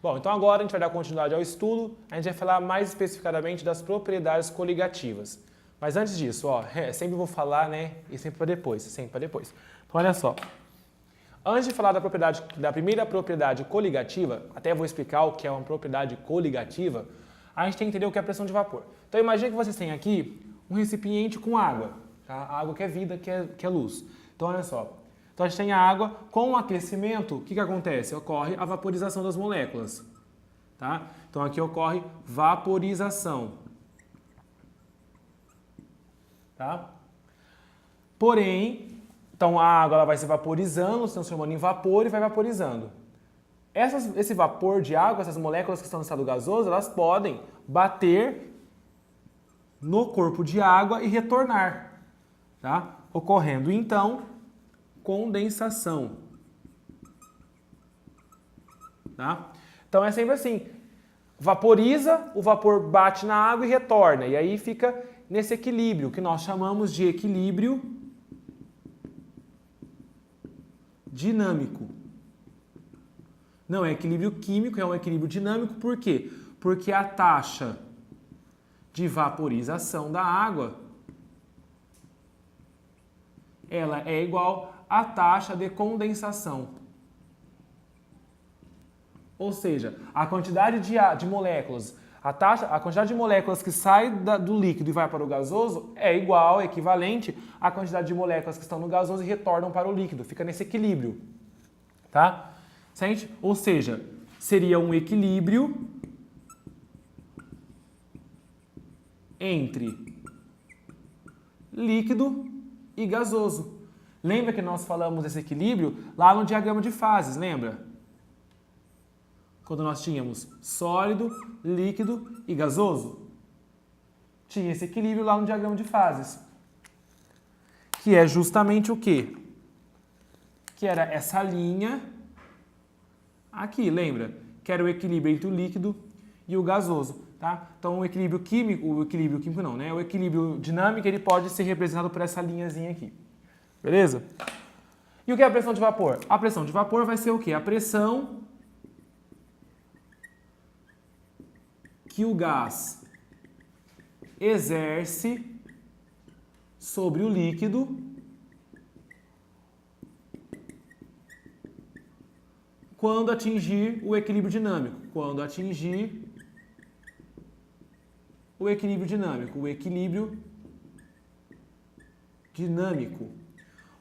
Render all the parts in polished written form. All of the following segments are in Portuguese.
Bom, então agora a gente vai dar continuidade ao estudo, a gente vai falar mais especificadamente das propriedades coligativas. Mas antes disso, ó, sempre vou falar, né, e sempre para depois, sempre para depois. Então olha só, antes de falar da primeira propriedade coligativa, até vou explicar o que é uma propriedade coligativa, a gente tem que entender o que é a pressão de vapor. Então imagine que vocês têm aqui um recipiente com água, tá? A água que é vida, que é luz. Então olha só, então a gente tem a água, com o aquecimento, o que acontece? Ocorre a vaporização das moléculas, tá? Então aqui ocorre vaporização, tá? Porém, então a água ela vai se vaporizando, se transformando em vapor e vai vaporizando. Esse vapor de água, essas moléculas que estão no estado gasoso, elas podem bater no corpo de água e retornar, tá? Ocorrendo então condensação, tá? Então é sempre assim, vaporiza, o vapor bate na água e retorna, e aí fica nesse equilíbrio que nós chamamos de equilíbrio dinâmico. Não é equilíbrio químico, é um equilíbrio dinâmico, por quê? Porque a taxa de vaporização da água ela é igual à taxa de condensação. Ou seja, a quantidade de moléculas, a quantidade de moléculas que sai do líquido e vai para o gasoso é igual, é equivalente à quantidade de moléculas que estão no gasoso e retornam para o líquido. Fica nesse equilíbrio, tá? Sente? Ou seja, seria um equilíbrio entre líquido e gasoso. Lembra que nós falamos desse equilíbrio lá no diagrama de fases, lembra? Quando nós tínhamos sólido, líquido e gasoso. Tinha esse equilíbrio lá no diagrama de fases. Que é justamente o quê? Que era essa linha aqui, lembra? Que era o equilíbrio entre o líquido e o gasoso, tá? Então o equilíbrio químico não, né? O equilíbrio dinâmico ele pode ser representado por essa linhazinha aqui. Beleza? E o que é a pressão de vapor? A pressão de vapor vai ser o quê? A pressão que o gás exerce sobre o líquido quando atingir o equilíbrio dinâmico. Quando atingir o equilíbrio dinâmico. O equilíbrio dinâmico.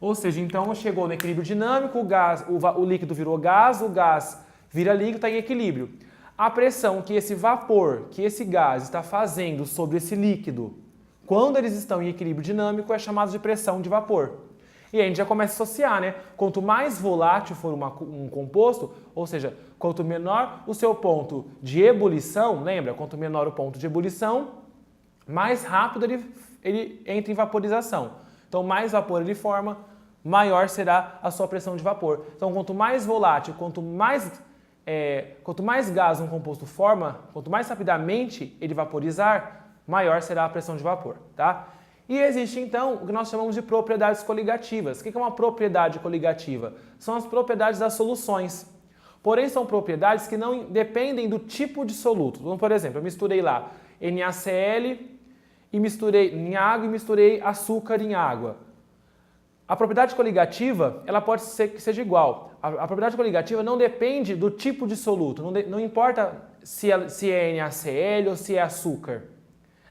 Ou seja, então chegou no equilíbrio dinâmico, o líquido virou gás, o gás vira líquido, está em equilíbrio. A pressão que esse vapor, que esse gás está fazendo sobre esse líquido, quando eles estão em equilíbrio dinâmico, é chamado de pressão de vapor. E aí a gente já começa a associar, né? Quanto mais volátil for um composto, ou seja, quanto menor o seu ponto de ebulição, lembra? Quanto menor o ponto de ebulição, mais rápido ele entra em vaporização. Então, mais vapor ele forma, maior será a sua pressão de vapor. Então, quanto mais volátil, quanto mais gás um composto forma, quanto mais rapidamente ele vaporizar, maior será a pressão de vapor, tá? E existe, então, o que nós chamamos de propriedades coligativas. O que é uma propriedade coligativa? São as propriedades das soluções. Porém, são propriedades que não dependem do tipo de soluto. Então, por exemplo, eu misturei lá NaCl e misturei em água e misturei açúcar em água. A propriedade coligativa, ela pode ser que seja igual. A propriedade coligativa não depende do tipo de soluto, não importa se é NaCl ou se é açúcar.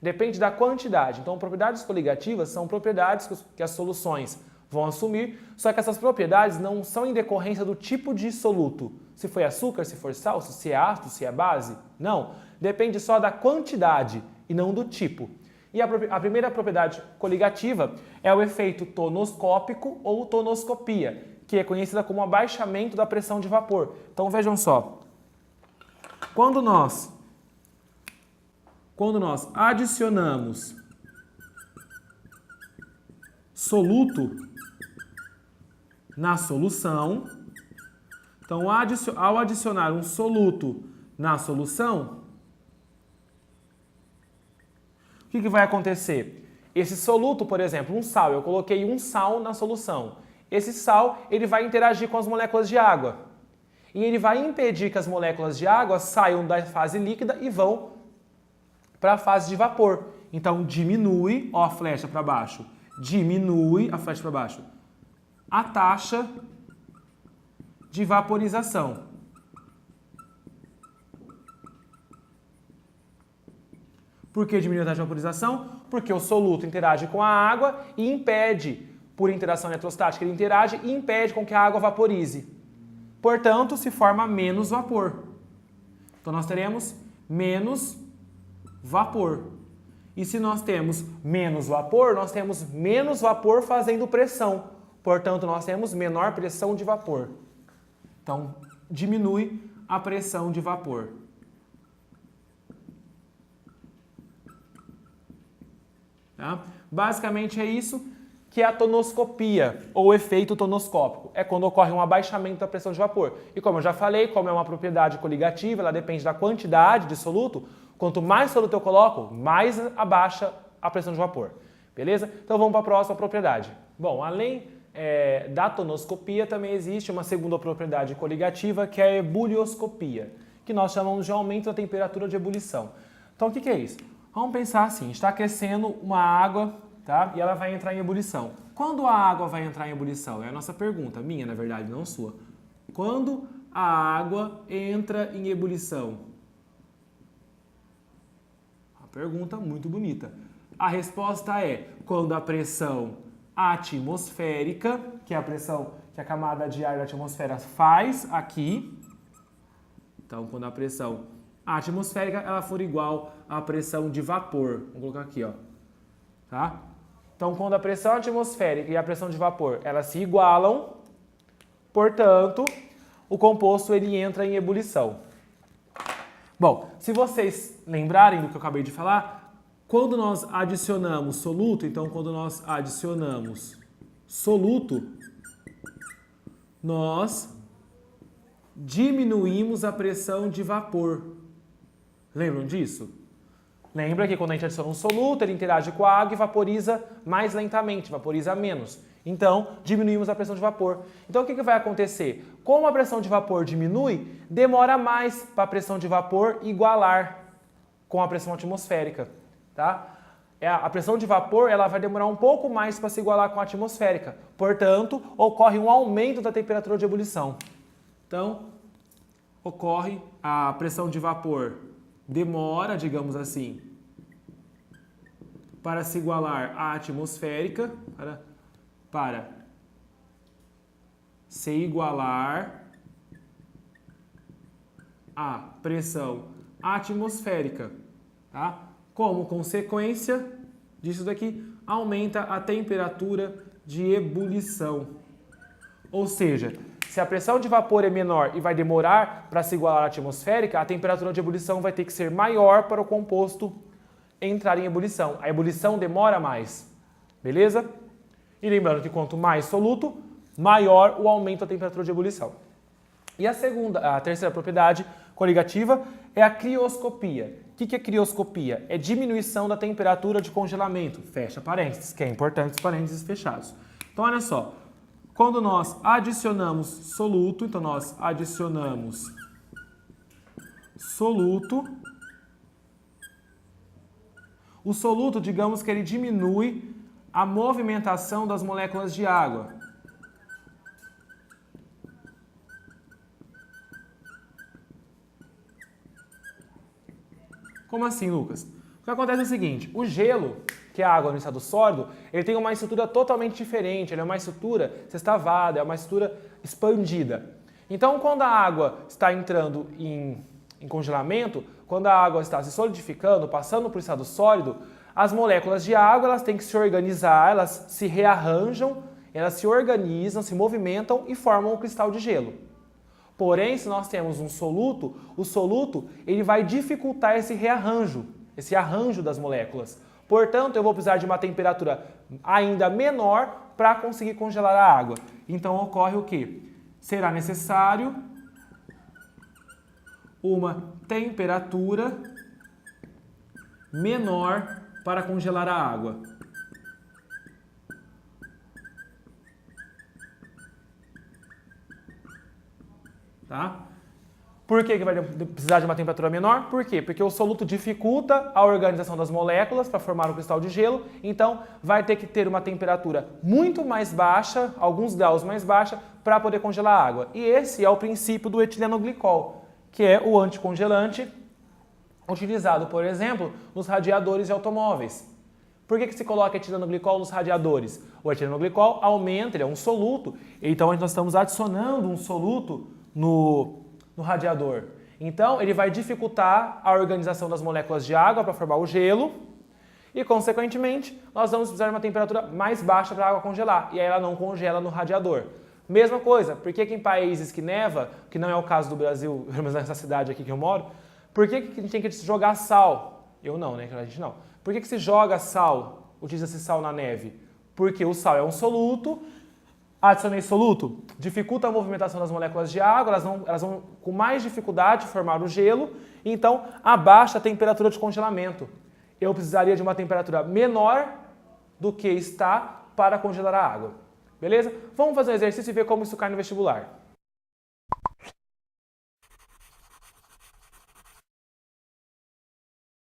Depende da quantidade. Então, propriedades coligativas são propriedades que as soluções vão assumir, só que essas propriedades não são em decorrência do tipo de soluto. Se foi açúcar, se for sal, se é ácido, se é base. Não. Depende só da quantidade e não do tipo. E a primeira propriedade coligativa é o efeito tonoscópico ou tonoscopia, que é conhecida como abaixamento da pressão de vapor. Então vejam só, quando nós adicionamos soluto na solução, então ao adicionar um soluto na solução, o que vai acontecer? Esse soluto, por exemplo, um sal, eu coloquei um sal na solução. Esse sal ele vai interagir com as moléculas de água. E ele vai impedir que as moléculas de água saiam da fase líquida e vão para a fase de vapor. Então diminui, ó a flecha para baixo, diminui a flecha para baixo, a taxa de vaporização. Por que diminui a taxa de vaporização? Porque o soluto interage com a água e impede, por interação eletrostática, ele interage e impede com que a água vaporize. Portanto, se forma menos vapor. Então nós teremos menos vapor. E se nós temos menos vapor fazendo pressão. Portanto, nós temos menor pressão de vapor. Então, diminui a pressão de vapor. Tá? Basicamente é isso que é a tonoscopia, ou efeito tonoscópico. É quando ocorre um abaixamento da pressão de vapor. E como eu já falei, como é uma propriedade coligativa, ela depende da quantidade de soluto. Quanto mais soluto eu coloco, mais abaixa a pressão de vapor. Beleza? Então vamos para a próxima propriedade. Bom, além da tonoscopia, também existe uma segunda propriedade coligativa, que é a ebulioscopia, que nós chamamos de aumento da temperatura de ebulição. Então o que é isso? Vamos pensar assim, está aquecendo uma água, tá? E ela vai entrar em ebulição. Quando a água vai entrar em ebulição? É a nossa pergunta, minha na verdade, não sua. Quando a água entra em ebulição? Uma pergunta muito bonita. A resposta é quando a pressão atmosférica, que é a pressão que a camada de ar da atmosfera faz aqui. Então, quando a pressão atmosférica ela for igual à pressão de vapor. Vou colocar aqui, ó. Tá? Então, quando a pressão atmosférica e a pressão de vapor elas se igualam, portanto, o composto ele entra em ebulição. Bom, se vocês lembrarem do que eu acabei de falar, quando nós adicionamos soluto, então quando nós adicionamos soluto, nós diminuímos a pressão de vapor. Lembram disso? Lembra que quando a gente adiciona um soluto, ele interage com a água e vaporiza mais lentamente, vaporiza menos. Então, diminuímos a pressão de vapor. Então, o que vai acontecer? Como a pressão de vapor diminui, demora mais para a pressão de vapor igualar com a pressão atmosférica. Tá? A pressão de vapor ela vai demorar um pouco mais para se igualar com a atmosférica. Portanto, ocorre um aumento da temperatura de ebulição. Então, ocorre a pressão de vapor demora, digamos assim, para se igualar à atmosférica, para se igualar à pressão atmosférica, tá? Como consequência disso daqui, aumenta a temperatura de ebulição. Ou seja, se a pressão de vapor é menor e vai demorar para se igualar à atmosférica, a temperatura de ebulição vai ter que ser maior para o composto entrar em ebulição. A ebulição demora mais, beleza? E lembrando que quanto mais soluto, maior o aumento da temperatura de ebulição. E a terceira propriedade coligativa é a crioscopia. O que é crioscopia? É diminuição da temperatura de congelamento. Fecha parênteses, que é importante os parênteses fechados. Então, olha só. Quando nós adicionamos soluto, então nós adicionamos soluto. O soluto, digamos que ele diminui a movimentação das moléculas de água. Como assim, Lucas? O que acontece é o seguinte, o gelo, que é a água no estado sólido, ele tem uma estrutura totalmente diferente, ele é uma estrutura sextavada, é uma estrutura expandida. Então, quando a água está entrando em congelamento, quando a água está se solidificando, passando para o estado sólido, as moléculas de água elas têm que se organizar, elas se rearranjam, elas se organizam, se movimentam e formam um cristal de gelo. Porém, se nós temos um soluto, o soluto ele vai dificultar esse arranjo das moléculas. Portanto, eu vou precisar de uma temperatura ainda menor para conseguir congelar a água. Então, ocorre o quê? Será necessário uma temperatura menor para congelar a água. tá? Por que vai precisar de uma temperatura menor? Por quê? Porque o soluto dificulta a organização das moléculas para formar um cristal de gelo, então vai ter que ter uma temperatura muito mais baixa, alguns graus mais baixa, para poder congelar a água. E esse é o princípio do etileno-glicol, que é o anticongelante utilizado, por exemplo, nos radiadores de automóveis. Por que se coloca etileno-glicol nos radiadores? O etileno-glicol aumenta, ele é um soluto, então nós estamos adicionando um soluto no radiador. Então, ele vai dificultar a organização das moléculas de água para formar o gelo e, consequentemente, nós vamos precisar de uma temperatura mais baixa para a água congelar, e aí ela não congela no radiador. Mesma coisa, por que em países que neva, que não é o caso do Brasil, pelo menos nessa cidade aqui que eu moro, por que a gente tem que jogar sal? Eu não, né? A gente não. Por que se joga sal, utiliza-se sal na neve? Porque o sal é um soluto, adicionei soluto, dificulta a movimentação das moléculas de água, elas vão com mais dificuldade formar o gelo, então abaixa a temperatura de congelamento. Eu precisaria de uma temperatura menor do que está para congelar a água. Beleza? Vamos fazer um exercício e ver como isso cai no vestibular.